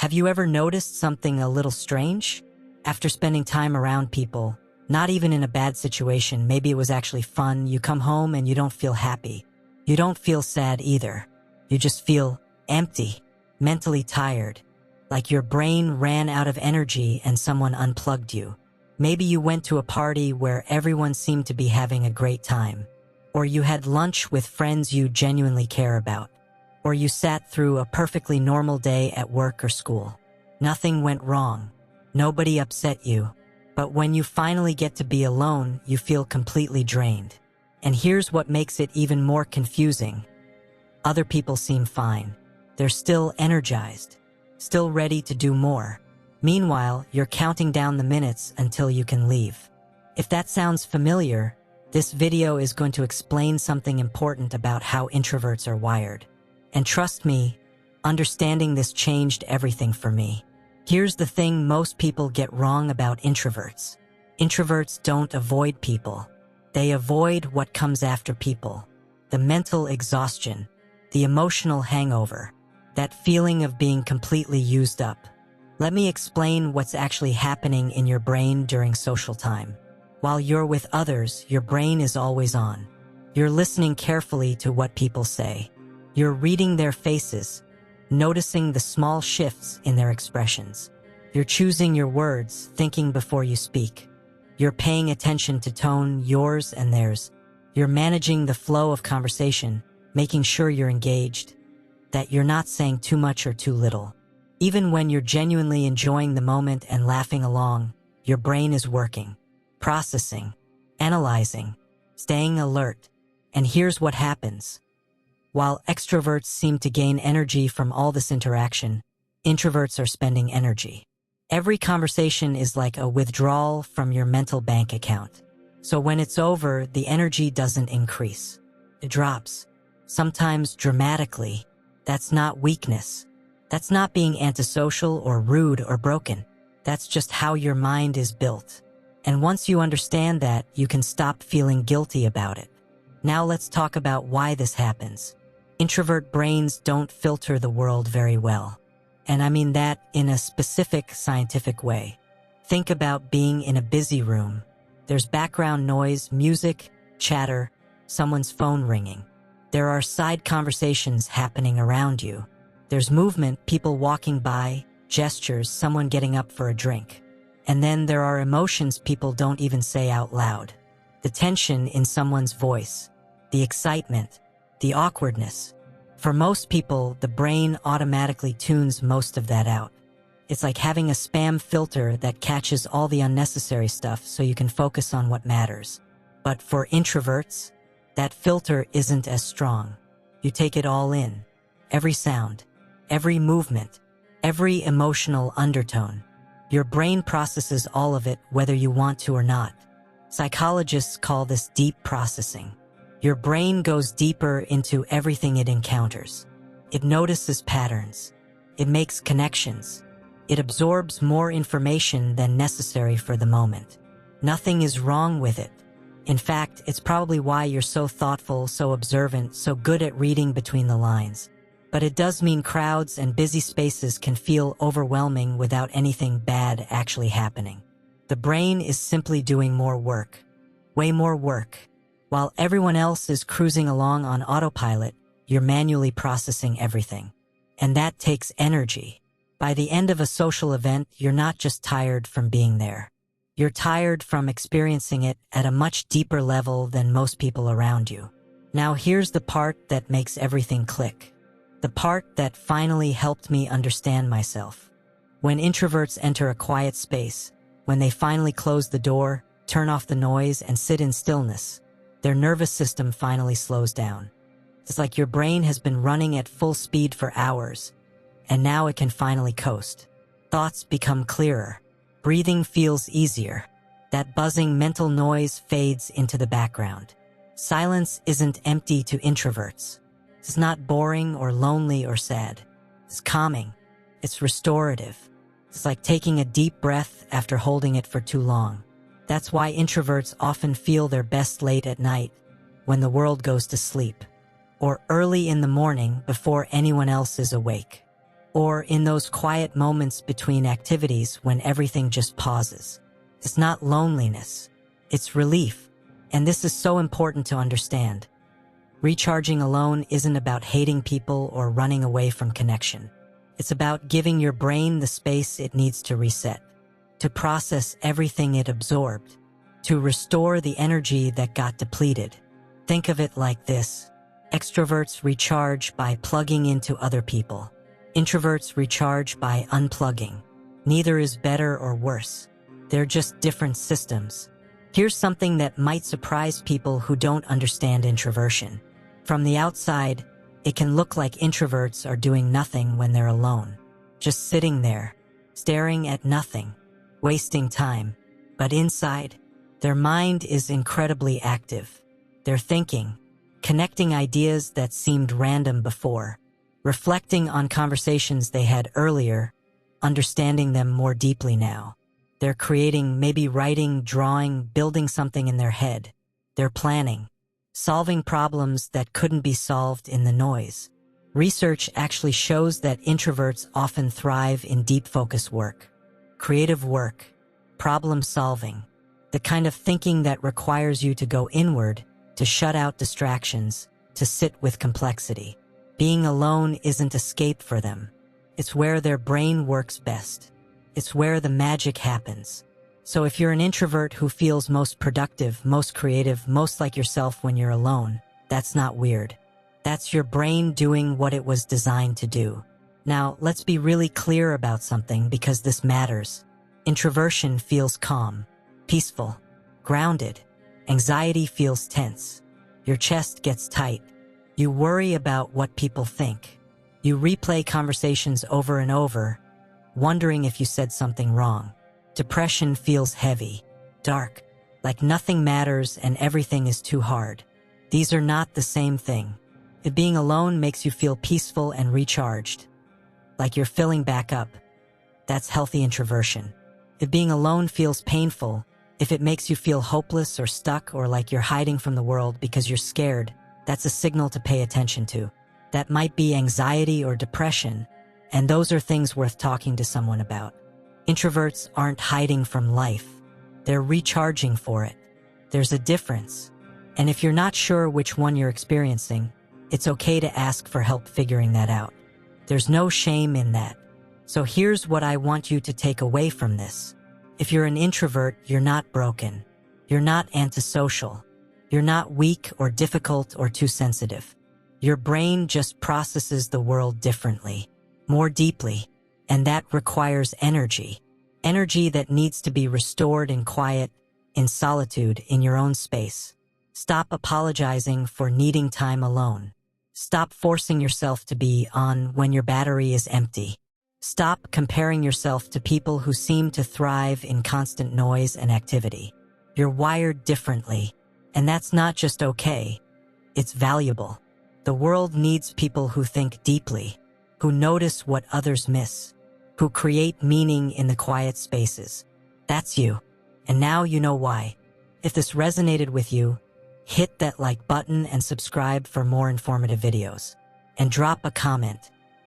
Have you ever noticed something a little strange? After spending time around people, not even in a bad situation, maybe it was actually fun, you come home and you don't feel happy. You don't feel sad either. You just feel empty, mentally tired, like your brain ran out of energy and someone unplugged you. Maybe you went to a party where everyone seemed to be having a great time, or you had lunch with friends you genuinely care about, or you sat through a perfectly normal day at work or school. Nothing went wrong. Nobody upset you. But when you finally get to be alone, you feel completely drained. And here's what makes it even more confusing. Other people seem fine. They're still energized, still ready to do more. Meanwhile, you're counting down the minutes until you can leave. If that sounds familiar, this video is going to explain something important about how introverts are wired. And trust me, understanding this changed everything for me. Here's the thing most people get wrong about introverts. Introverts don't avoid people. They avoid what comes after people. The mental exhaustion, the emotional hangover, that feeling of being completely used up. Let me explain what's actually happening in your brain during social time. While you're with others, your brain is always on. You're listening carefully to what people say. You're reading their faces, noticing the small shifts in their expressions. You're choosing your words, thinking before you speak. You're paying attention to tone, yours and theirs. You're managing the flow of conversation, making sure you're engaged, that you're not saying too much or too little. Even when you're genuinely enjoying the moment and laughing along, your brain is working, processing, analyzing, staying alert. And here's what happens. While extroverts seem to gain energy from all this interaction, introverts are spending energy. Every conversation is like a withdrawal from your mental bank account. So when it's over, the energy doesn't increase. It drops, sometimes dramatically. That's not weakness. That's not being antisocial or rude or broken. That's just how your mind is built. And once you understand that, you can stop feeling guilty about it. Now let's talk about why this happens. Introvert brains don't filter the world very well. And I mean that in a specific scientific way. Think about being in a busy room. There's background noise, music, chatter, someone's phone ringing. There are side conversations happening around you. There's movement, people walking by, gestures, someone getting up for a drink. And then there are emotions people don't even say out loud. The tension in someone's voice, the excitement, the awkwardness. For most people, the brain automatically tunes most of that out. It's like having a spam filter that catches all the unnecessary stuff so you can focus on what matters. But for introverts, that filter isn't as strong. You take it all in. Every sound, every movement, every emotional undertone. Your brain processes all of it whether you want to or not. Psychologists call this deep processing. Your brain goes deeper into everything it encounters. It notices patterns. It makes connections. It absorbs more information than necessary for the moment. Nothing is wrong with it. In fact, it's probably why you're so thoughtful, so observant, so good at reading between the lines. But it does mean crowds and busy spaces can feel overwhelming without anything bad actually happening. The brain is simply doing more work. Way more work. While everyone else is cruising along on autopilot, you're manually processing everything. And that takes energy. By the end of a social event, you're not just tired from being there. You're tired from experiencing it at a much deeper level than most people around you. Now here's the part that makes everything click. The part that finally helped me understand myself. When introverts enter a quiet space, when they finally close the door, turn off the noise, and sit in stillness, their nervous system finally slows down. It's like your brain has been running at full speed for hours, and now it can finally coast. Thoughts become clearer. Breathing feels easier. That buzzing mental noise fades into the background. Silence isn't empty to introverts. It's not boring or lonely or sad. It's calming. It's restorative. It's like taking a deep breath after holding it for too long. That's why introverts often feel their best late at night, when the world goes to sleep, or early in the morning before anyone else is awake. or in those quiet moments between activities when everything just pauses. It's not loneliness, it's relief. And this is so important to understand. Recharging alone isn't about hating people or running away from connection. It's about giving your brain the space it needs to reset, to process everything it absorbed, to restore the energy that got depleted. Think of it like this. Extroverts recharge by plugging into other people. Introverts recharge by unplugging. Neither is better or worse. They're just different systems. Here's something that might surprise people who don't understand introversion. From the outside, it can look like introverts are doing nothing when they're alone, just sitting there, staring at nothing, wasting time. But inside, their mind is incredibly active. They're thinking, connecting ideas that seemed random before, reflecting on conversations they had earlier, understanding them more deeply now. They're creating, maybe writing, drawing, building something in their head. They're planning, solving problems that couldn't be solved in the noise. Research actually shows that introverts often thrive in deep focus work, creative work, problem solving, the kind of thinking that requires you to go inward, to shut out distractions, to sit with complexity. Being alone isn't escape for them. It's where their brain works best. It's where the magic happens. So if you're an introvert who feels most productive, most creative, most like yourself when you're alone, that's not weird. That's your brain doing what it was designed to do. Now, let's be really clear about something because this matters. Introversion feels calm, peaceful, grounded. Anxiety feels tense. Your chest gets tight. You worry about what people think. You replay conversations over and over, wondering if you said something wrong. Depression feels heavy, dark, like nothing matters and everything is too hard. These are not the same thing. If being alone makes you feel peaceful and recharged, like you're filling back up, that's healthy introversion. If being alone feels painful, if it makes you feel hopeless or stuck or like you're hiding from the world because you're scared, that's a signal to pay attention to. That might be anxiety or depression, and those are things worth talking to someone about. Introverts aren't hiding from life. They're recharging for it. There's a difference. And if you're not sure which one you're experiencing, it's okay to ask for help figuring that out. There's no shame in that. So here's what I want you to take away from this. If you're an introvert, you're not broken. You're not antisocial. You're not weak or difficult or too sensitive. Your brain just processes the world differently, more deeply, and that requires energy. Energy that needs to be restored in quiet, in solitude, in your own space. Stop apologizing for needing time alone. Stop forcing yourself to be on when your battery is empty. Stop comparing yourself to people who seem to thrive in constant noise and activity. You're wired differently, and that's not just okay. It's valuable. The world needs people who think deeply, who notice what others miss, who create meaning in the quiet spaces. That's you. And now you know why. If this resonated with you, hit that like button and subscribe for more informative videos. And drop a comment.